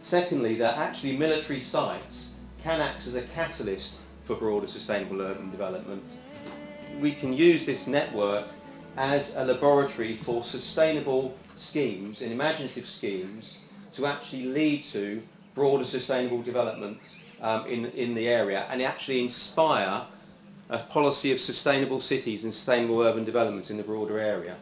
Secondly, that actually military sites can act as a catalyst for broader sustainable urban development. We can use this network as a laboratory for sustainable schemes and imaginative schemes to actually lead to broader sustainable development in the area, and actually inspire a policy of sustainable cities and sustainable urban development in the broader area.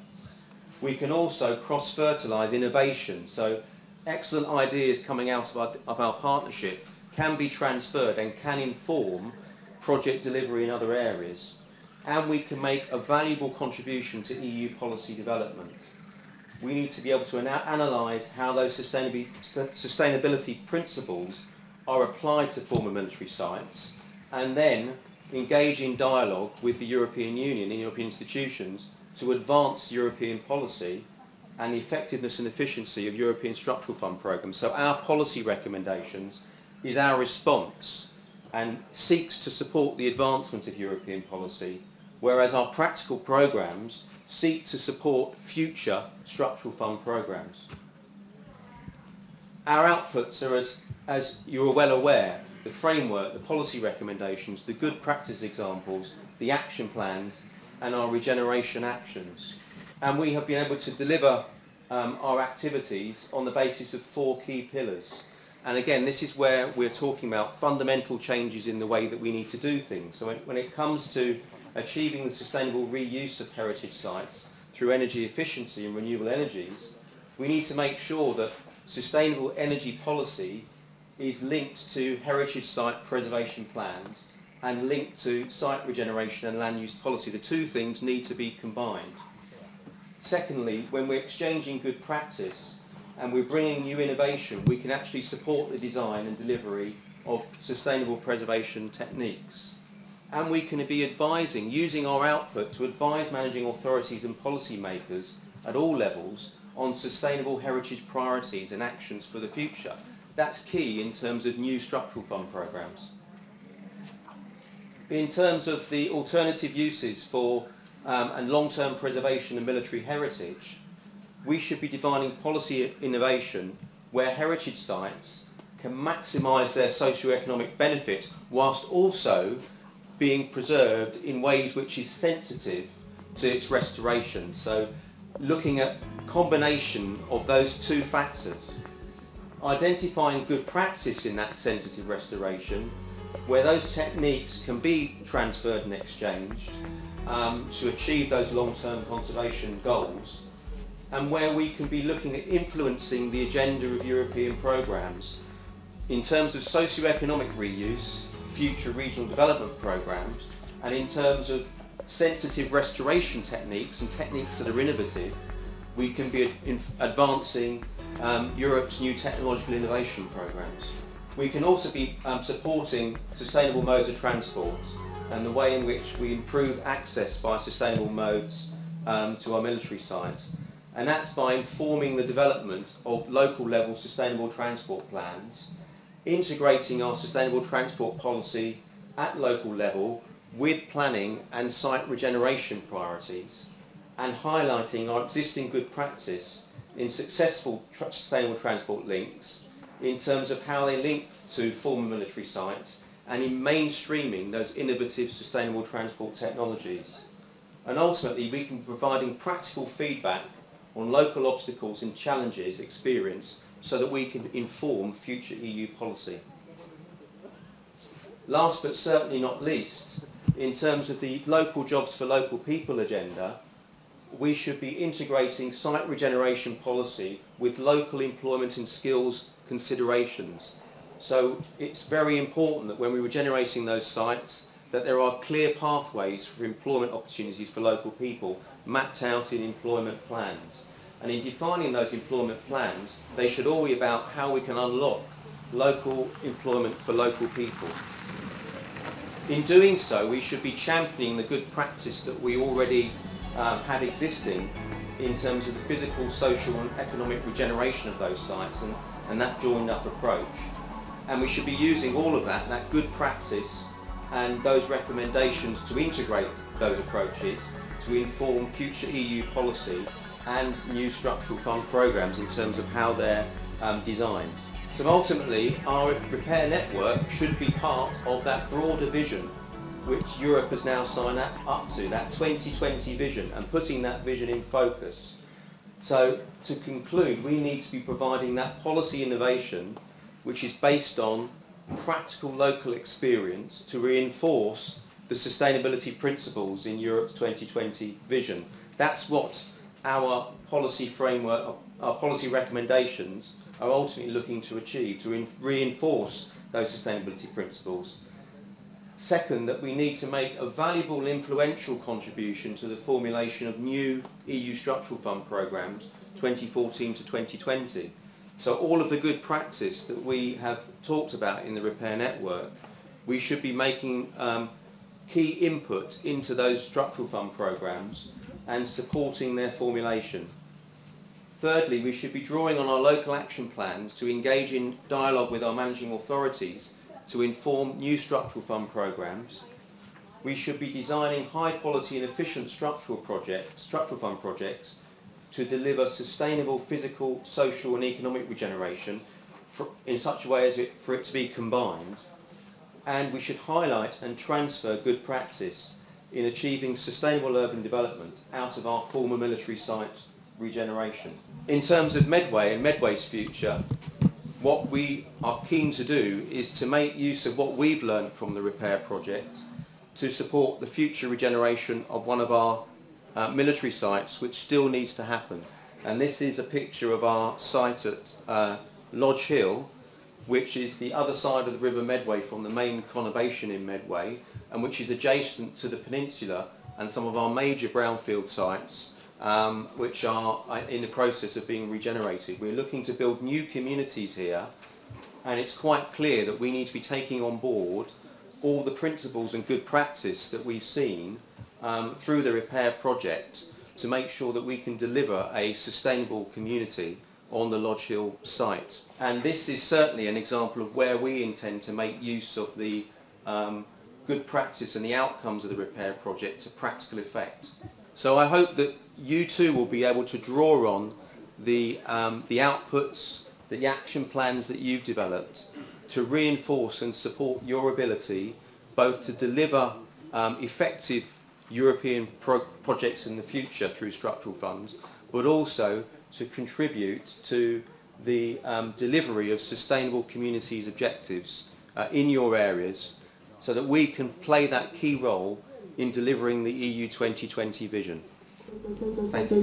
We can also cross-fertilise innovation, so excellent ideas coming out of our partnership can be transferred and can inform project delivery in other areas. And we can make a valuable contribution to EU policy development. We need to be able to analyse how those sustainability principles are applied to former military sites, and then engage in dialogue with the European Union and European institutions to advance European policy and the effectiveness and efficiency of European structural fund programmes. So our policy recommendations is our response and seeks to support the advancement of European policy, whereas our practical programmes seek to support future structural fund programmes. Our outputs are, as you are well aware, the framework, the policy recommendations, the good practice examples, the action plans, and our regeneration actions. And we have been able to deliver our activities on the basis of 4 key pillars. And again, this is where we're talking about fundamental changes in the way that we need to do things. So when it comes to achieving the sustainable reuse of heritage sites through energy efficiency and renewable energies, we need to make sure that sustainable energy policy is linked to heritage site preservation plans and linked to site regeneration and land use policy. The two things need to be combined. Secondly, when we're exchanging good practice and we're bringing new innovation, we can actually support the design and delivery of sustainable preservation techniques. And we can be advising, using our output to advise managing authorities and policy makers at all levels on sustainable heritage priorities and actions for the future. That's key in terms of new structural fund programmes. In terms of the alternative uses for and long-term preservation of military heritage, we should be defining policy innovation where heritage sites can maximise their socio-economic benefit whilst also being preserved in ways which is sensitive to its restoration. So looking at combination of those two factors, identifying good practice in that sensitive restoration where those techniques can be transferred and exchanged to achieve those long-term conservation goals, and where we can be looking at influencing the agenda of European programmes in terms of socio-economic reuse, future regional development programmes, and in terms of sensitive restoration techniques and techniques that are innovative, we can be advancing Europe's new technological innovation programmes. We can also be supporting sustainable modes of transport and the way in which we improve access by sustainable modes to our military sites. And that's by informing the development of local level sustainable transport plans, integrating our sustainable transport policy at local level with planning and site regeneration priorities, and highlighting our existing good practice in successful sustainable transport links in terms of how they link to former military sites and in mainstreaming those innovative sustainable transport technologies. And ultimately we can be providing practical feedback on local obstacles and challenges experienced so that we can inform future EU policy. Last but certainly not least, in terms of the local jobs for local people agenda, we should be integrating site regeneration policy with local employment and skills considerations. So it's very important that when we're regenerating those sites that there are clear pathways for employment opportunities for local people mapped out in employment plans. And in defining those employment plans, they should all be about how we can unlock local employment for local people. In doing so, we should be championing the good practice that we already have existing in terms of the physical, social and economic regeneration of those sites and that joined up approach. And we should be using all of that good practice and those recommendations to integrate those approaches to inform future EU policy and new structural fund programmes in terms of how they're designed. So ultimately, our repair network should be part of that broader vision which Europe has now signed up to, that 2020 vision, and putting that vision in focus. So to conclude, we need to be providing that policy innovation which is based on practical local experience to reinforce the sustainability principles in Europe's 2020 vision. That's what our policy framework, our policy recommendations are ultimately looking to achieve, to reinforce those sustainability principles. Second, that we need to make a valuable and influential contribution to the formulation of new EU structural fund programmes 2014 to 2020. So all of the good practice that we have talked about in the repair network, we should be making key input into those structural fund programmes and supporting their formulation. Thirdly, we should be drawing on our local action plans to engage in dialogue with our managing authorities to inform new structural fund programmes. We should be designing high quality and efficient structural fund projects to deliver sustainable physical, social and economic regeneration in such a way for it to be combined. And we should highlight and transfer good practice in achieving sustainable urban development out of our former military site regeneration. In terms of Medway and Medway's future, what we are keen to do is to make use of what we've learned from the repair project to support the future regeneration of one of our military sites which still needs to happen. And this is a picture of our site at Lodge Hill, which is the other side of the River Medway from the main conurbation in Medway, and which is adjacent to the peninsula and some of our major brownfield sites which are in the process of being regenerated. We're looking to build new communities here, and it's quite clear that we need to be taking on board all the principles and good practice that we've seen through the repair project to make sure that we can deliver a sustainable community on the Lodge Hill site. And this is certainly an example of where we intend to make use of the good practice and the outcomes of the repair project to practical effect. So I hope that you too will be able to draw on the outputs, the action plans that you've developed to reinforce and support your ability both to deliver effective European projects in the future through structural funds, but also to contribute to the delivery of sustainable communities objectives in your areas, so that we can play that key role in delivering the EU 2020 vision. Thank you.